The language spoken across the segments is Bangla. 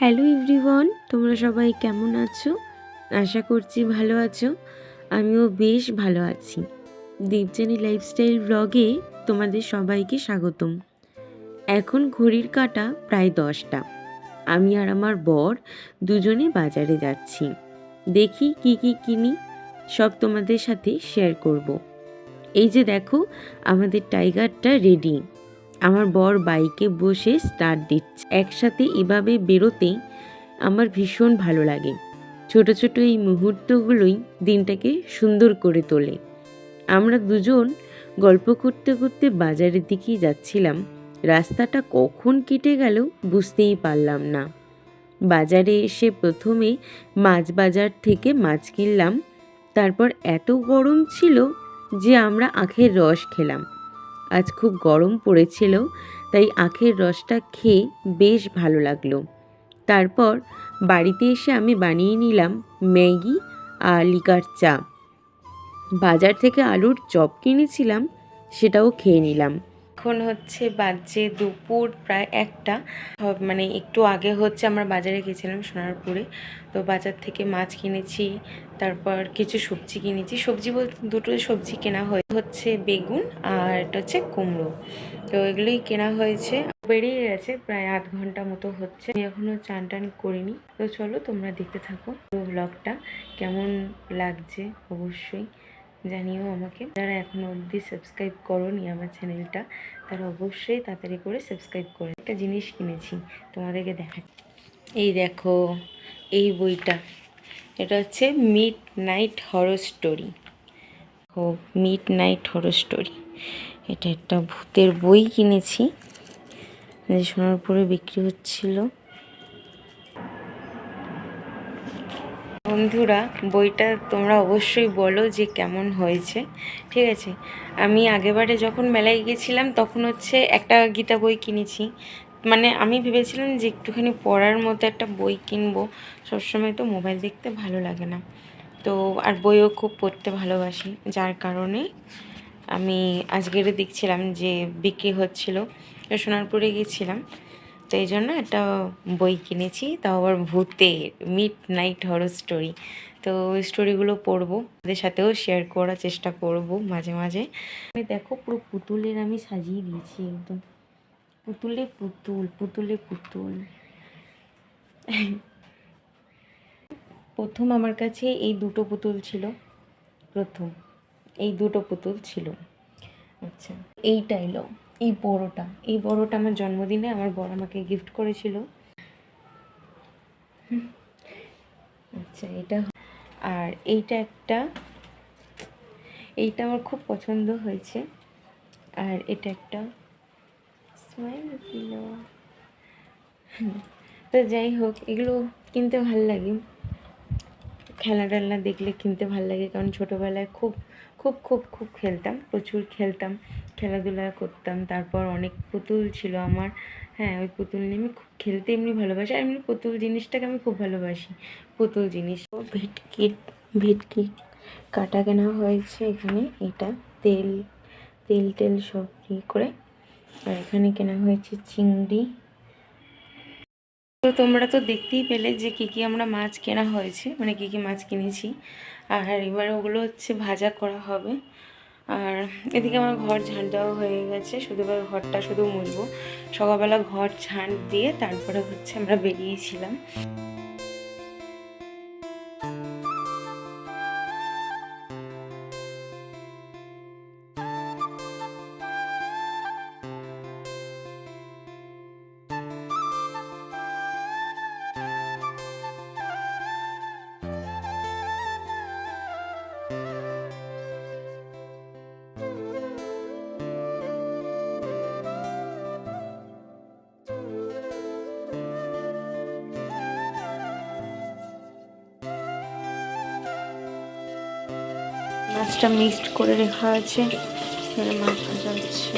হ্যালো এভরিওয়ান, তোমরা সবাই কেমন আছো? আশা করছি ভালো আছো। আমিও বেশ ভালো আছি। দেবযানী লাইফস্টাইল ব্লগে তোমাদের সবাইকে স্বাগতম। এখন ঘড়ির কাঁটা প্রায় 10টা। আমি আর আমার বর দুজনে বাজারে যাচ্ছি। দেখি কি কি কিনি, সব তোমাদের সাথে শেয়ার করব। এই যে দেখো, আমাদের টাইগারটা রেডি। আমার বর বাইকে বসে স্টার্ট দিচ্ছে। একসাথে এভাবে বেরোতে আমার ভীষণ ভালো লাগে। ছোট ছোট এই মুহূর্তগুলোই দিনটাকে সুন্দর করে তোলে। আমরা দুজন গল্প করতে করতে বাজারের দিকেই যাচ্ছিলাম। রাস্তাটা কখন কেটে গেল বুঝতেই পারলাম না। বাজারে এসে প্রথমে মাছ বাজার থেকে মাছ কিনলাম। তারপর এত গরম ছিল যে আমরা আখের রস খেলাম। আজ খুব গরম পড়েছিল, তাই আখের রসটা খেয়ে বেশ ভালো লাগলো। তারপর বাড়িতে এসে আমি বানিয়ে নিলাম ম্যাগি আর লিকার চা। বাজার থেকে আলুর চপ কিনেছিলাম, সেটাও খেয়ে নিলাম। এখন হচ্ছে বাজে দুপুর প্রায় 1টা। মানে একটু আগে হচ্ছে আমরা বাজারে গেছিলাম সোনারপুরে। তো বাজার থেকে মাছ কিনেছি, তারপর কিছু সবজি কিনেছি। সবজি বলতে দুটো সবজি কেনা হচ্ছে বেগুন আর এটা হচ্ছে কুমড়ো। তো এগুলোই কেনা হয়েছে। বেরিয়ে গেছে প্রায় 8 ঘন্টা মতো হচ্ছে। আমি এখনও চান টান করিনি। তো চলো তোমরা দেখতে থাকো ব্লগটা। কেমন লাগছে অবশ্যই জানিও আমাকে। যারা এখনো অবধি সাবস্ক্রাইব করোনি আমার চ্যানেলটা, তারা অবশ্যই তাড়াতাড়ি করে সাবস্ক্রাইব করে। একটা জিনিস কিনেছি, তোমাদেরকে দেখাচ্ছি। এই দেখো, এই বইটা, এটা হচ্ছে মিড নাইট হরর স্টোরি। ও মিড নাইট হরর স্টোরি, এটা একটা ভূতের বই কিনেছি, সোনারপুরে বিক্রি হচ্ছিল। বন্ধুরা, বইটা তোমরা অবশ্যই বলো যে কেমন হয়েছে, ঠিক আছে? আমি আগেবারে যখন মেলায় গিয়েছিলাম তখন হচ্ছে একটা গীতা বই কিনেছি। মানে আমি ভেবেছিলাম যে একটুখানি পড়ার মতো একটা বই কিনবো। সবসময় তো মোবাইল দেখতে ভালো লাগে না, তো আর বইও খুব পড়তে ভালোবাসি, যার কারণে আমি আজকের দেখছিলাম যে বিক্রি হচ্ছিল, সোনারপুরে গিয়েছিলাম, তো এই জন্য একটা বই কিনেছি, তাও আবার ভূতের মিড নাইট হরর স্টোরি। তো ওই স্টোরিগুলো পড়বো, ওদের সাথেও শেয়ার করার চেষ্টা করব মাঝে মাঝে। আমি দেখো পুরো পুতুলের আমি সাজিয়ে দিয়েছি একদম, পুতুলে পুতুল পুতুলে পুতুল। প্রথম আমার কাছে এই দুটো পুতুল ছিল, প্রথম এই দুটো পুতুল ছিল। আচ্ছা, এইটা এলো, এই বড়টা আমার জন্মদিনে আমার বর আমাকে গিফট করেছিল। আচ্ছা, এটা আর এইটা আমার খুব পছন্দ হয়েছে। আর এটা একটা স্মাইল দিল। তো যাই হোক, এগুলো কিনতে ভাল লাগে, খেলনা টেলনা দেখলে কিনতে ভাল লাগে, কারণ ছোটোবেলায় খুব খুব খুব খুব খেলতাম, প্রচুর খেলতাম, খেলাধুলা করতাম। তারপর অনেক পুতুল ছিল আমার। হ্যাঁ, ওই পুতুল নিয়ে আমি খুব খেলতে এমনি ভালোবাসি, আর এমনি পুতুল জিনিসটাকে আমি খুব ভালোবাসি, পুতুল জিনিস। ভেটকি কাটা কেনা হয়েছে এখানে, এটা তেল তেল টেল সব ইয়ে করে। আর এখানে কেনা হয়েছে চিংড়ি। তো তোমরা তো দেখতেই পেলে যে কী কী আমরা মাছ কেনা হয়েছে, মানে কী কী মাছ কিনেছি। আর এবার ওগুলো হচ্ছে ভাজা করা হবে। আর এদিকে আমার ঘর ঝাঁট দেওয়া হয়ে গেছে, শুধু এবার ঘরটা শুধু মুছবো। সকালবেলা ঘর ঝাঁট দিয়ে তারপরে হচ্ছে আমরা বেরিয়েছিলাম। মাছটা মিক্সড করে রাখা আছে, এখানে মাছ ভাজা হচ্ছে।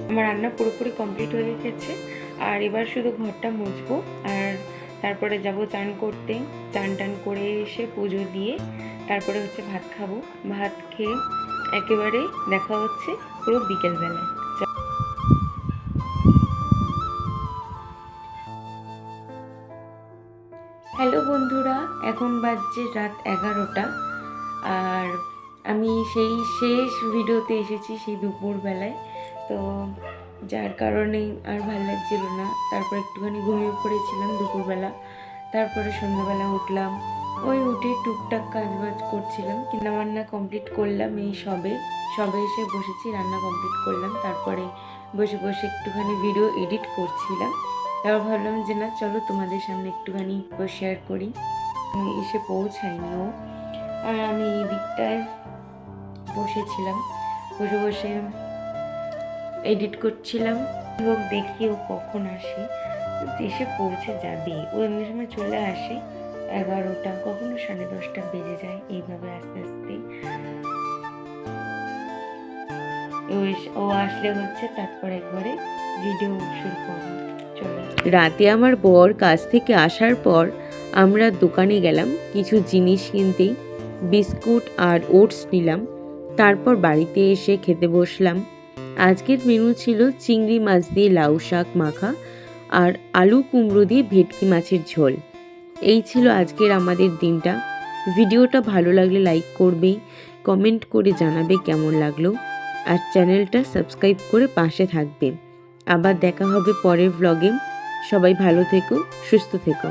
আমার রান্না পুরোপুরি কমপ্লিট হয়ে গেছে। আর এবার শুধু ঘরটা মুছবো আর তারপরে যাব চান করতে। চান টান করে এসে পুজো দিয়ে তারপরে হচ্ছে ভাত খাবো। ভাত খেয়ে একেবারে দেখা হচ্ছে পুরো বিকেলবেলায়। হ্যালো বন্ধুরা, এখন বাজছে রাত 11টা। আর আমি সেই শেষ ভিডিওতে এসেছি সেই দুপুরবেলায়, তো যার কারণে আর ভালো লাগছিল না। তারপর একটুখানি ঘুমিয়ে পড়েছিলাম দুপুরবেলা। তারপরে সন্ধ্যাবেলা উঠলাম, ওই উঠে টুকটাক কাজবাজ করছিলাম। রান্না কমপ্লিট করলাম, এই সবে এসে বসেছি, রান্না কমপ্লিট করলাম। তারপরে বসে বসে একটুখানি ভিডিও এডিট করছিলাম। তারপর ভাবলাম যে না, চলো তোমাদের সামনে একটুখানি শেয়ার করি। আমি এসে পৌঁছাইনি ও, আর আমি এই দিকটায় বসেছিলাম, বসে বসে এডিট করছিলাম। হোক দেখি ও কখন আসে, এসে পৌঁছে যাবে। ও এমনি সময় চলে আসে 11টা, কখনো 10:30 বেজে যায়। এইভাবে আস্তে আস্তে ও আসলে হচ্ছে তারপর একবারে ভিডিও শুরু করবো। রাতে আমার বর কাজ থেকে আসার পর আমরা দোকানে গেলাম কিছু জিনিস কিনতে। বিস্কুট আর ওটস নিলাম। তারপর বাড়িতে এসে খেতে বসলাম। আজকের মেনু ছিল চিংড়ি মাছ দিয়ে লাউ শাক মাখা আর আলু কুমড়ো দিয়ে ভেটকি মাছের ঝোল। এই ছিল আজকের আমাদের দিনটা। ভিডিওটা ভালো লাগলে লাইক করবে, কমেন্ট করে জানাবে কেমন লাগলো, আর চ্যানেলটা সাবস্ক্রাইব করে পাশে থাকবে। আবার দেখা হবে পরের ভ্লগে। সবাই ভালো থেকো, সুস্থ থেকো।